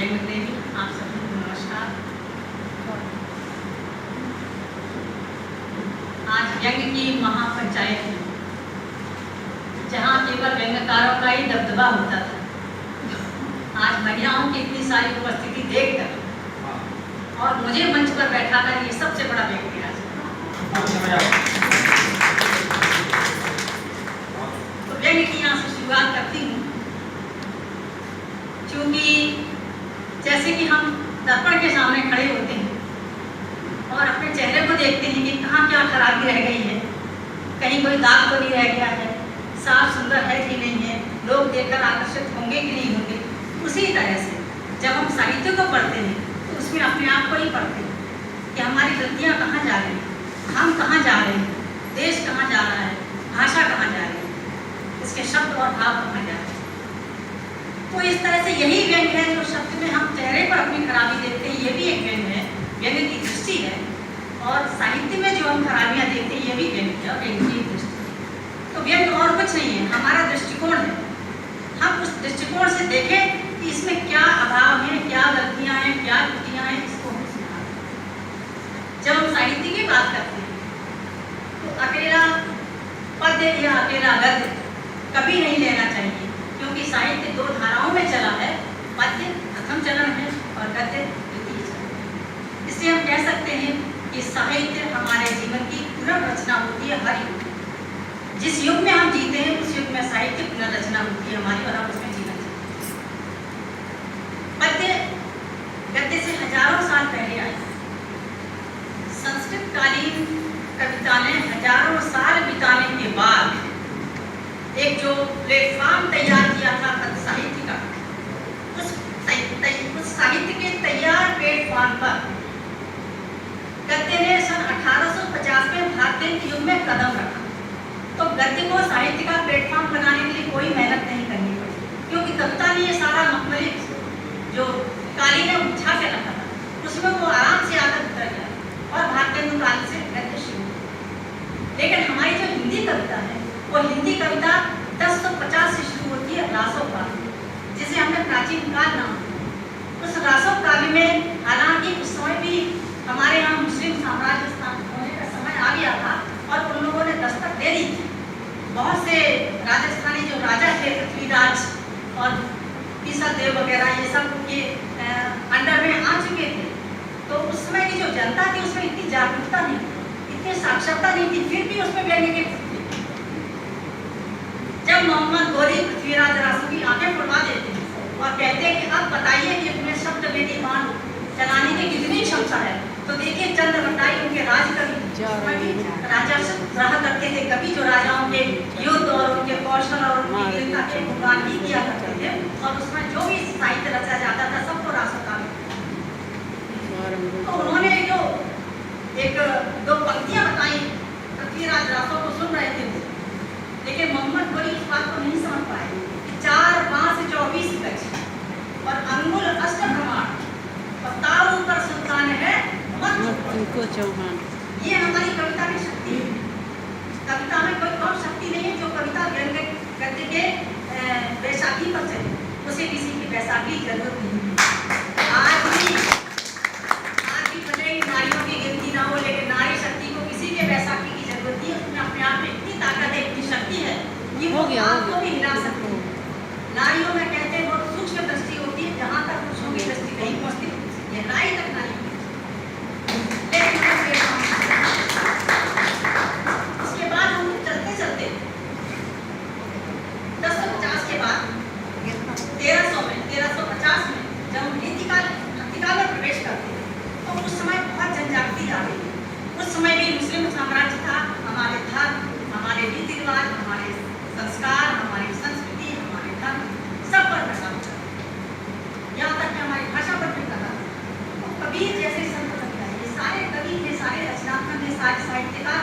व्यंग प्रेमी, आप सभी को नमस्कार। आज व्यंग की महापंचायत है, जहाँ केवल व्यंग्यकारों का ही दबदबा होता था। आज महिलाओं की इतनी सारी उपस्थिति देखकर और मुझे मंच पर बैठा कर ये सबसे बड़ा व्यक्ति है। तो व्यंग की यहाँ से शुरुआत करती हूँ, क्योंकि जैसे कि हम दर्पण के सामने खड़े होते हैं और अपने चेहरे को देखते हैं कि कहाँ क्या खराबी रह गई है, कहीं कोई दाग तो नहीं रह गया है, साफ सुंदर है कि नहीं है, लोग देखकर आकर्षित होंगे कि नहीं होंगे। उसी तरह से जब हम साहित्य को पढ़ते हैं तो उसमें अपने आप को ही पढ़ते हैं कि हमारी गलतियाँ कहाँ जा रही हैं, हम कहाँ जा रहे हैं, देश कहाँ जा रहा है, भाषा कहाँ जा रही है, इसके शब्द और भाव कहाँ जा रहे हैं। तो इस तरह से यही व्यंग है जो शब्द में हम चेहरे पर अपनी खराबी देखते हैं, ये भी एक व्यंग है, व्यंग की दृष्टि है। और साहित्य में जो हम खराबियाँ देखते हैं ये भी व्यंग है और व्यंग की दृष्टि। तो व्यंग और कुछ नहीं है, हमारा दृष्टिकोण है। हम उस दृष्टिकोण से देखें कि इसमें क्या अभाव है, क्या गलतियाँ हैं, क्या त्रुटियाँ हैं, इसको हम सुधारें। जब हम साहित्य की बात करते हैं तो अकेला पद्य या अकेला गद्य कभी नहीं लेना चाहिए, क्योंकि साहित्य दो धाराओं में चला है, पद्य प्रथम चरण है और गद्य द्वितीय चरण है। इसलिए हम कह सकते हैं कि साहित्य हमारे जीवन की पुनर्रचना होती है। हर युग जिस युग में हम जीते हैं उस युग में साहित्य पुनर्रचना होती है हमारी, और हम उसमें जीवन जीते हैं। पद्य गद्य से हजारों साल पहले आए। संस्कृत कालीन कविता ने हजारों साल बिताने के बाद एक जो प्लेटफॉर्म तैयार किया था पद्य साहित्य का, उस साहित्य के तैयार प्लेटफॉर्म पर गद्य ने सन 1850 में भारतीय युग में कदम रखा। तो गद्य को साहित्य का प्लेटफॉर्म बनाने के लिए कोई मेहनत नहीं करनी पड़ी, क्योंकि कविता ने ये सारा मखमली जो काली ने उठा के रखा था उसमें वो आराम से आकर उतर गया और भारतीय काल से गद्य शुरू हुआ। लेकिन हमारी जो हिंदी कविता है वो हिंदी कविता 1050 से शुरू होती है रासव काव्य, जिसे हमने प्राचीन काल नाम दिया। उस रासव काव्य में हालांकि उस समय भी हमारे यहाँ मुस्लिम साम्राज्य स्थापित होने का समय आ गया था और उन लोगों ने दस्तक दे दी थी। बहुत से राजस्थानी जो राजा थे, पृथ्वीराज और देव वगैरह, ये सब उनके अंडर में आ चुके थे। तो उस समय की जो जनता थी उसमें इतनी जागरूकता नहीं थी, इतनी साक्षरता नहीं थी, फिर भी उसमें व्यंग्य के जब मोहम्मद गोरी पृथ्वीराज रासू की आंखें खुलवा देते हैं और कहते हैं कि अब बताइए कि अपने शब्द वेदी बाण चलाने की कितनी क्षमता है, तो देखिए चंद्रवटाई उनके राज कवि राजा रहा करते थे। कभी जो राजाओं के युद्ध और उनके कौशल और उनकी वीरता के गुणगान ही किया करते थे, और उसमें जो भी साहित्य रचा जाता था सबको रासव काव्य। तो उन्होंने जो एक दो पंक्तियां बताई, पृथ्वीराज रासव को सुन रहे थे, लेकिन मोहम्मद गोरी इस बात को नहीं समझ पाए कि 4 बांस 24 गज और अंगुल अष्ट प्रमाण और तारू पर सुल्तान है मत चौहान। ये हमारी कविता की शक्ति है। कविता में कोई और शक्ति नहीं है जो कविता व्यंग्य गद्य के बैसाखी पर चले, उसे किसी की बैसाखी की जरूरत नहीं है। आज भी भले ही नारियों की गिनती ना हो, लेकिन नारी शक्ति को किसी के बैसाखी की जरूरत नहीं है। उसमें अपने आप में इतनी ताकत है, इतनी शक्ति है कि वो आपको भी हिला सकती है। नारियों में कहते हैं बहुत सूक्ष्म दृष्टि होती है, जहाँ तक पुरुषों की दृष्टि नहीं पहुँचती, गहराई तक नारी। इसके बाद हम चलते चलते 1050 के बाद 1350 में जब हम क्रांतिकाल में प्रवेश करते हैं तो उस समय बहुत जनजागृति आ गई। उस समय भी मुस्लिम साम्राज्य था। हमारे धर्म, हमारे रीति रिवाज, हमारे संस्कार, हमारी संस्कृति, हमारे धर्म सब पर प्रभाव पड़ा, यहाँ तक कि हमारी भाषा पर भी लगा। तो कबीर जैसे संत ये सारे कवि थे, सारे रचनात्मक थे, सारे साहित्यकार,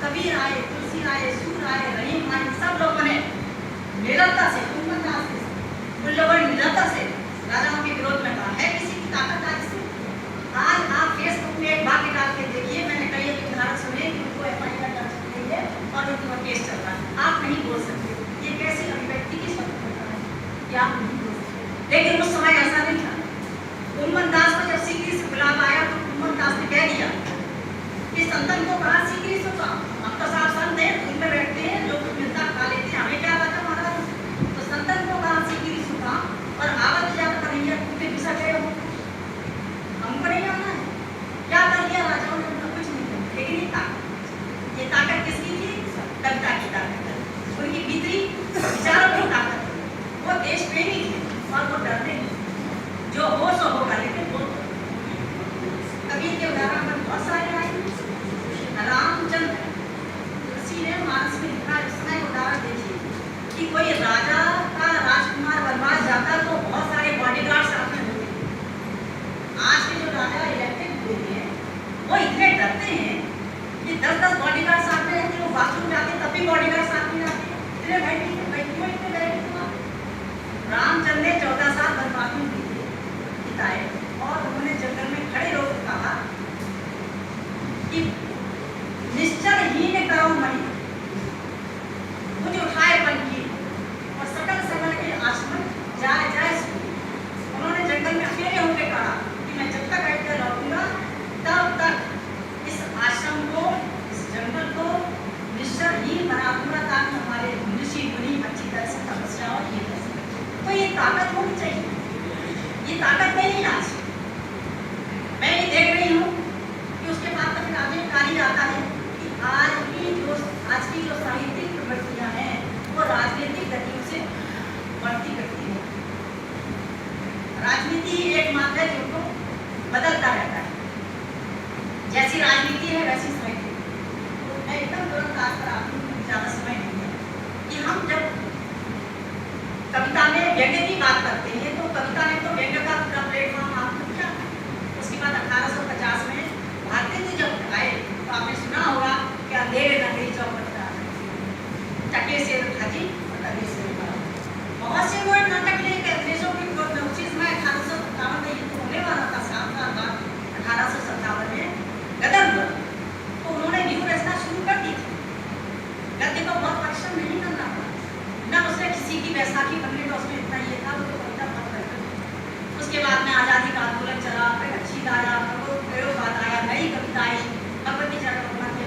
कबीर आए, तुलसी आए, सूर आए, रहीम आए, सब लोगों ने निरंतर से उन लोगों ने निरंतर से राजाओं के विरोध में कहा है। किसी की ताकत आज से आज आप फेसबुक में एक वाक्य डाल के देखिए, मैंने कई एक उदाहरण सुने कि उनको FIR दर्ज की गई है और उनका केस चल रहा है, आप नहीं बोल सकते। ये कैसी अभिव्यक्ति की स्वतंत्रता है कि आप नहीं बोल सकते। लेकिन उस समय ऐसा नहीं था। ये ताकत नहीं है आज। मैं ये देख रही हूँ कि उसके बाद तो फिर आगे कार्य आता है कि आज की जो साहित्यिक प्रवृत्तियाँ हैं वो राजनीतिक गतियों से बढ़ती करती है। राजनीति एकमात्र है जिनको बदलता रहता है, जैसी राजनीति है वैसी साहित्य। तो मैं एकदम तुरंत आज पर आपको ज़्यादा समय नहीं है कि हम जब कविता में व्यंग्य की बात करते हैं तो कविता में तो व्यंग्य का पूरा प्लेटफॉर्म आपको क्या है। उसके बाद 1850 में भारतीय जब आए तो आपने सुना होगा कि अंधेरे नगरी चौपट टके से हाजी और टके से बहुत से लोग नाटक लेके अंग्रेजों की विरोध में उसी समय 1857 में युद्ध होने वाला था। 7 साल बाद 1857 में गदर हुआ तो उन्होंने न्यू रचना शुरू कर दी थी। गद्य को बहुत परिश्रम नहीं करना पड़ा, न उससे किसी की बैसाखी बनने का उसमें इतना ये था, वो तो कविता बहुत बेहतर। उसके बाद में आज़ादी का आंदोलन चला, फिर अच्छी आया, प्रयोगवाद आया, नई कविता आई, भगवती चरण के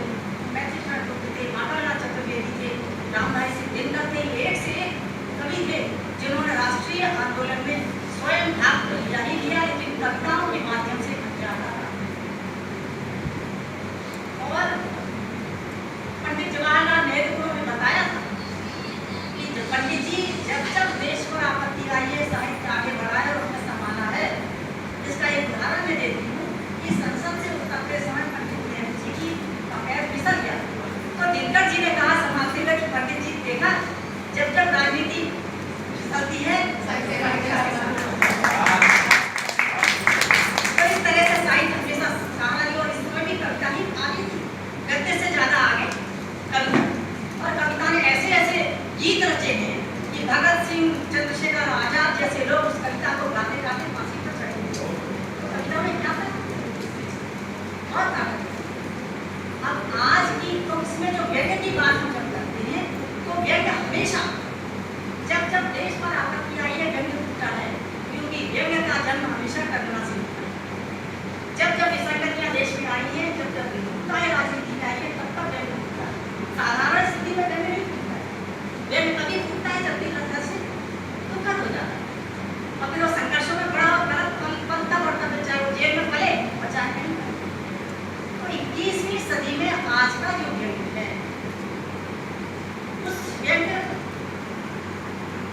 मैथिली चरण थे, माधवलाल चतुर्वेदी थे, रामधारी सिंह दिनकर थे, एक से एक कवि थे जिन्होंने राष्ट्रीय आंदोलन में स्वयं भाग तो लिया ही लिया, लेकिन कविताओं के माध्यम से हथियार डाला। और पंडित जवाहरलाल नेहरू को हमें बताया था कि पंडित जी जब जब देश पर आपत्ति आई है, साहित्य आगे बढ़ा है और उसमें संभाला है। इसका एक उदाहरण मैं देती हूँ कि संसद से उतरते समय पंडित नेहरू जी की पैर फिसल गया तो दिनकर जी ने कहा संभालते हुए कि पंडित जी देखा जब जब राजनीति फिसलती है तो इस तरह से साहित्य हमेशा सहारा लिया और इसमें भी कविता ही आगे थी, गद्य से ज्यादा आगे कविता। और कविता ने ऐसे ऐसे गीत रचे हैं कि भगत सिंह, चंद्रशेखर आजाद जैसे लोग उस कविता को गाते गाते फांसी पर चढ़े। तो कविता में क्या था, बहुत ताकत। अब आज की तो इसमें जो व्यंग्य की बात हम जब करते हैं तो व्यंग्य हमेशा जब जब देश पर आपत्ति आई है व्यंग्य फूटा है, क्योंकि व्यंग्य का जन्म हमेशा करुणा से होता है। जब जब विसंगतियां देश में आई हैं, जब जब विमुखताएं राजनीति में आई है, तब तब व्यंग्य फूटा है। साधारण स्थिति में व्यंग्य नहीं फूटता है। व्यंग्य तभी फूटता है जब दिल से दुखद हो जाता है और फिर वो संघर्षों में बड़ा गलत पलता बढ़ता है, चाहे वो जेल में पले और चाहे नहीं पले। तो 21वीं सदी में आज का जो व्यंग्य है उस व्यंग्य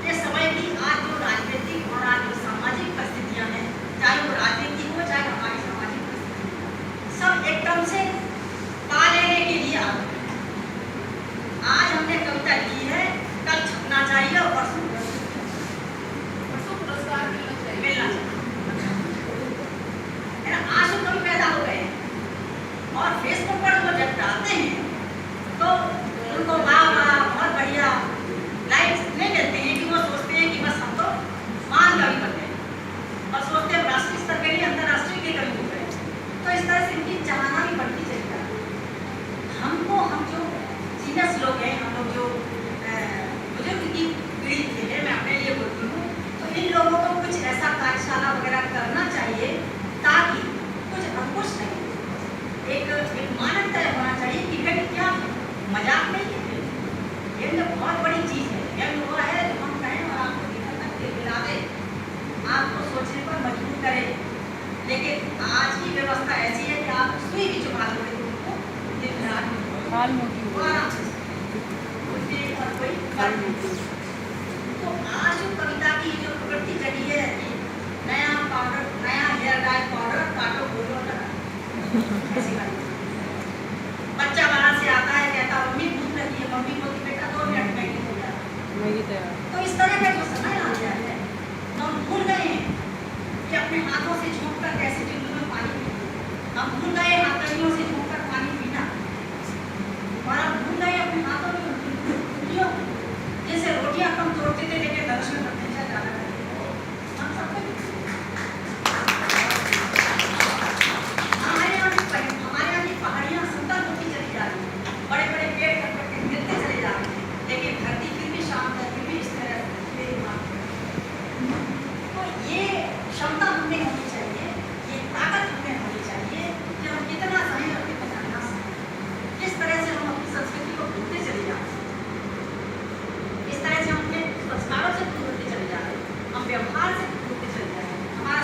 के समय की आज जो राजनीतिक और आज जो सामाजिक परिस्थितियां हैं, चाहे वो राजनीति हो चाहे हमारी सामाजिक परिस्थिति, सब एकदम से पा लेने के लिए आ गए। आज हमने कविता लिखी है, कल छपना चाहिए और परसों पुरस्कार मिलना चाहिए। आंसू कभी पैदा हो गए और फेसबुक पर वो जब डालते हैं तो उनको वाह वाह बहुत बढ़िया लाइक्स नहीं मिलते हैं कि वो सोचते हैं कि बस हम तो महान कवि बन गए और सोचते हैं राष्ट्रीय स्तर के लिए अंतर्राष्ट्रीय के कवि हो गए। तो इस तरह से इनकी चाहना भी बढ़ती चली जाती है। हमको हम जो सीनियर्स लोग हैं, हम लोग जो बुजुर्ग की पीढ़ी के हैं, मैं अपने लिए बोलती हूँ, तो इन लोगों को कुछ ऐसा कार्यशाला वगैरह करना चाहिए ताकि कुछ अंकुश नहीं, एक मानक तय होना चाहिए कि व्यंग्य क्या है, मजाक नहीं है। व्यंग्य बहुत बड़ी चीज है। व्यंग्य वो है जो हम कहें और आपको दिखा तक दिला दे, आपको सोचने पर मजबूर करे। लेकिन आज की व्यवस्था ऐसी है कि आप सुई भी चुका दोगे तो उनको तो आज जो कविता की जो प्रवृत्ति जगी है कि नया पाउडर, नया हेयर डाई पाउडर काटो बोलो ऐसी बात। बच्चा बाहर से आता है, कहता मम्मी भूख लगी है, मम्मी बोलती बेटा 2 मिनट में हो जाए। तो इस तरह का जो समय आ गया है हम भूल गए हैं कि अपने हाथों से झोंक कर कैसे टिंडू में पानी पीना। हम भूल गए हाथों से झोंक कर पानी पीना और हम भूल गए अपने हाथों में उंगलियों जैसे रोटियां कम तोड़ते थे लेकिन दर्शन करते थे ज्यादा हम सबको हमारे यहाँ की पहाड़ियाँ सुंदर होती चली जा रही है, बड़े बड़े पेड़ कट गिरते चले जा रहे हैं, लेकिन धरती फिर भी शांत है, फिर भी इस तरह तो ये क्षमता हमें होनी चाहिए, ये ताकत हमें होनी चाहिए कि हम कितना सही और कितना ना सही, किस तरह से हम अपनी संस्कृति को भूलते चले जाते हैं, इस तरह से हम अपने संस्कारों से दूर होते चले जाते हैं, हम व्यवहार से दूर होते चले जाते हैं, हमारा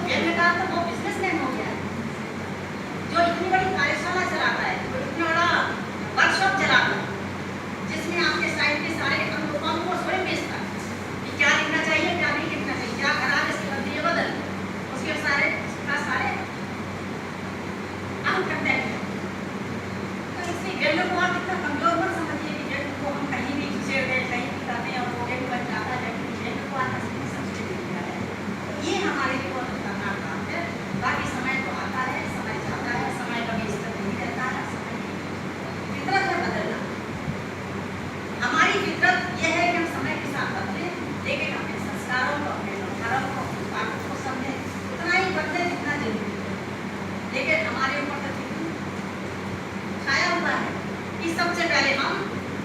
फिल्मकार तो वो बिजनेसमैन हो गया है, जो इतनी बड़ी कार्यशाला चलाता है, जो इतना बड़ा वर्कशॉप चलाता है, जिसमें आपके साइड के सारे अनुरूपों को स्वयं बेचता है कि क्या लिखना चाहिए, क्या नहीं लिखना चाहिए, क्या खराब इसके बदले ये बदल, उसके सारे हम करते हैं। तो इसलिए वैल्यू को आप इतना कमजोर मत समझिए कि वैल्यू को हम कहीं भी खींचे गए, कहीं भी करते हैं और वो वैल्यू बन जाता है, लेकिन वैल्यू को आज असली समझ नहीं दिया है। ये हमारे लिए बहुत खतरनाक काम है। बाकी समय तो आता है, समय जाता है, समय कभी स्थिर नहीं रहता है, समय फितरत है बदलना। हमारी फितरत यह है कि हम समय के साथ बदले, लेकिन अपने संस्कारों को, अपने धर्म को, अपनी बातों को समझे, उतना ही बदले जितना जरूरी है। लेकिन हमारे ऊपर तो छाया हुआ है कि सबसे पहले हम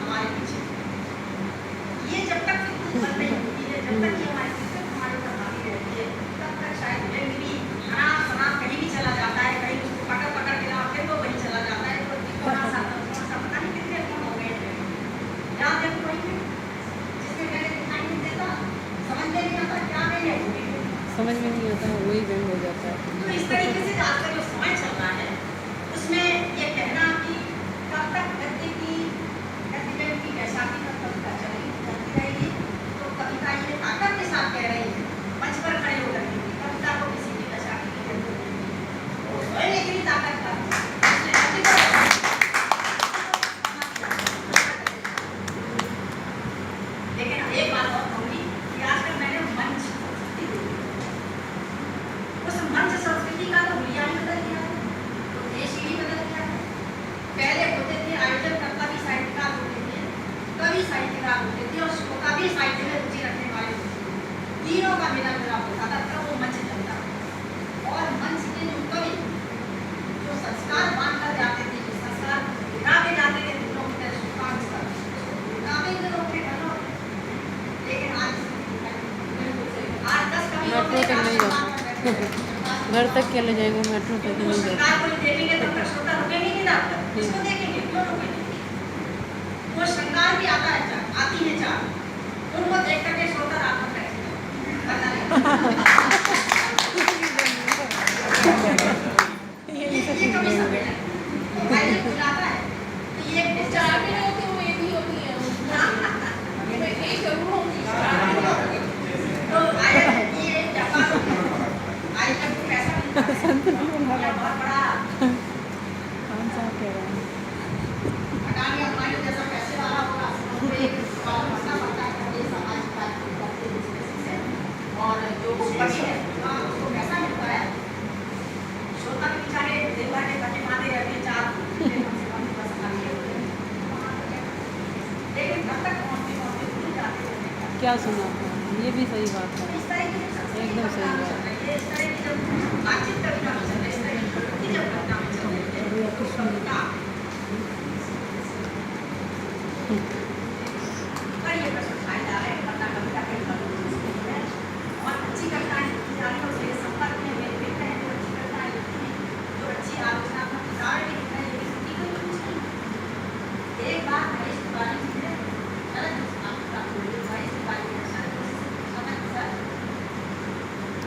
हमारे पीछे, ये जब तक बन नहीं होती है, जब तक ये हमारी फितरत हमारे ऊपर हावी रहती है, तब तक शायद व्यक्ति भी हराम शराब कहीं भी चला जाता है, कहीं उसको पकड़ पकड़ के लाओ फिर वो वहीं चला जाता है। तो थोड़ा सा पता नहीं कितने कौन हो गए हैं, याद है कोई भी जिसमें मैंने दिखाई नहीं देता, समझ में नहीं आता क्या है, समझ में नहीं आता, वही व्यंग हो जाता है। तो इस तरीके से आजकल जो समय चल रहा है उसमें ये कहना कि कब तक गद्य की वैशाखी तक कविता चलती रहेगी, तो कविता ये ताकत के साथ कह रही है, मंच पर खड़े होकर के कविता को किसी की वैशाखी की जरूरत नहीं, वो स्वयं इतनी ताकत का लेकिन एक बात और कहूँगी कि आजकल मैंने मंच उस मंच संस्कृति का तो हुलिया ही बदल गया है, तो देश ही बदल गया है। पहले होते थे आयोजनकर्ता भी साहित्यकार होते थे, कवि साहित्यकार होते थे और श्रोता भी साहित्य में रुचि रखने वाले होते थे, तीनों का मिला मिलाप होता था, तब वो मंच चलता था। और मंच के जो कवि जो संस्कार बांधकर जाते थे, जो संस्कार गिरा के जाते थे, लोगों के श्रोता के साथ लेकिन आज 10 कवियों घर तक क्या ले जाएंगे, मेट्रो तक नहीं जाएंगे। सरकार को देखेंगे तो फिर श्रोता रुकेंगे नहीं ना, इसको देखेंगे क्यों रुकेंगे। वो सरकार भी आता है आती है चार, उनको देख करके श्रोता रात में ये कभी समय है मोबाइल में बुलाता है तो ये चार भी नहीं होती, वो एक ही होती है, एक जरूर होती है। तो आया ये जापान आई जब पैसा बहुत बड़ा कौन सा कह रहा है, अडानी अंबानी जैसा पैसे वाला होगा, उसको एक मसला पड़ता है ये समाज का से, और जो बड़ी है उसको पैसा मिलता है, श्रोता के बेचारे दिन भर के बच्चे मारते रहते हैं, चार बस खाली होते हैं, लेकिन कब तक पहुँचते भूल जाते हैं। क्या सुना आपने, ये भी सही बात है, इस तरह की एकदम सही बात है। इस तरह की जब बातचीत कविता में चल रही है, इस तरह की जब घटना में चल रही है, तो कविता पर ये प्रश्न उठाया जा रहा है, कविता कविता कई बार है और अच्छी कविताएं लिखी जा रही है, उसके संपर्क में मेरे मित्र हैं जो अच्छी कविताएं लिखती हैं, जो अच्छी आलोचनात्मक किताबें भी लिख रहे हैं, लेकिन उनकी कोई कुछ नहीं। एक बार महेश तिवारी जी ने शरद महेश तिवारी ने शरद समय सर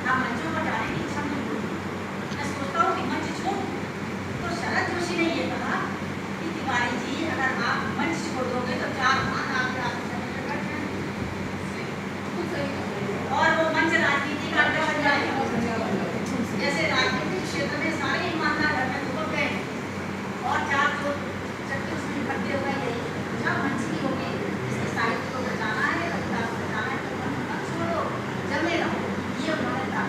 आप मंचों पर जाने की इच्छा नहीं हुई, मैं सोचता हूँ कि मंच छोड़, तो शरद जोशी ने ये कहा कि तिवारी जी अगर आप मंच छोड़ दोगे तो चार मान आपके और वो मंच राजनीति का अड्डा बन जाएगा। जैसे राजनीतिक क्षेत्र में सारे ईमानदार घर में दुबक गए और चार जो चक्के उसमें इकट्ठे हुए, यही जब मंच की होगी इसके साहित्य को बचाना है, कविता को बचाना है, तो मंच छोड़ो, जमे रहो, ये उन्होंने कहा।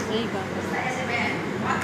सही कहा। ऐसे मैं बात